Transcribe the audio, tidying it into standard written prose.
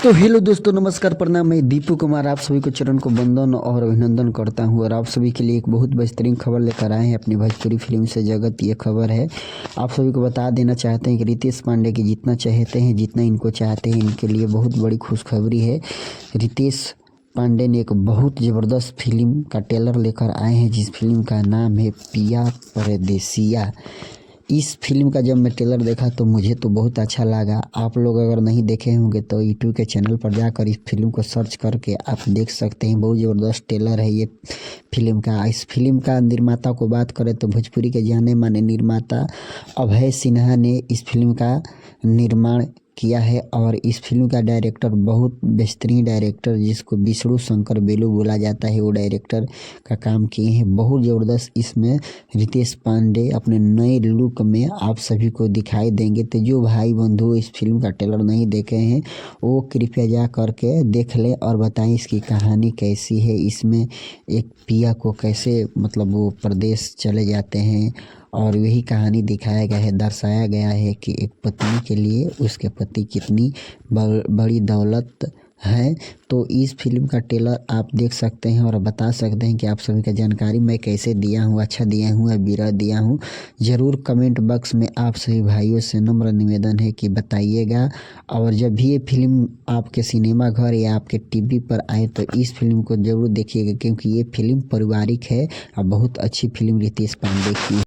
तो हेलो दोस्तों, नमस्कार, प्रणाम। मैं दीपू कुमार आप सभी को चरण को वंदन और अभिनंदन करता हूं और आप सभी के लिए एक बहुत बेहतरीन खबर लेकर आए हैं अपनी भोजपुरी फिल्म से जगत। ये खबर है, आप सभी को बता देना चाहते हैं कि रितेश पांडे की जितना चाहते हैं, जितना इनको चाहते हैं, इनके लिए बहुत बड़ी खुशखबरी है। रितेश पांडे ने एक बहुत ज़बरदस्त फिल्म का ट्रेलर लेकर आए हैं, जिस फिल्म का नाम है पिया परदेसिया। इस फिल्म का जब मैं ट्रेलर देखा तो मुझे तो बहुत अच्छा लगा। आप लोग अगर नहीं देखे होंगे तो यूट्यूब के चैनल पर जाकर इस फिल्म को सर्च करके आप देख सकते हैं। बहुत ज़बरदस्त ट्रेलर है ये फिल्म का। इस फिल्म का निर्माता को बात करें तो भोजपुरी के जाने माने निर्माता अभय सिन्हा ने इस फिल्म का निर्माण किया है और इस फिल्म का डायरेक्टर बहुत बेहतरीन डायरेक्टर जिसको विष्णु शंकर बेलू बोला जाता है, वो डायरेक्टर का काम किए हैं। बहुत ज़बरदस्त इसमें रितेश पांडे अपने नए लुक में आप सभी को दिखाई देंगे। तो जो भाई बंधु इस फिल्म का ट्रेलर नहीं देखे हैं वो कृपया जा करके देख लें और बताएं इसकी कहानी कैसी है। इसमें एक पिया को कैसे मतलब वो प्रदेश चले जाते हैं और यही कहानी दिखाया गया है, दर्शाया गया है कि एक पत्नी के लिए उसके पति कितनी बड़ी दौलत है। तो इस फिल्म का ट्रेलर आप देख सकते हैं और बता सकते हैं कि आप सभी का जानकारी मैं कैसे दिया हूँ, अच्छा दिया हूँ या बुरा दिया हूँ। ज़रूर कमेंट बॉक्स में आप सभी भाइयों से नम्र निवेदन है कि बताइएगा। और जब भी ये फिल्म आपके सिनेमा घर या आपके टीवी पर आए तो इस फिल्म को ज़रूर देखिएगा, क्योंकि ये फिल्म पारिवारिक है और बहुत अच्छी फिल्म रितेश पांडे की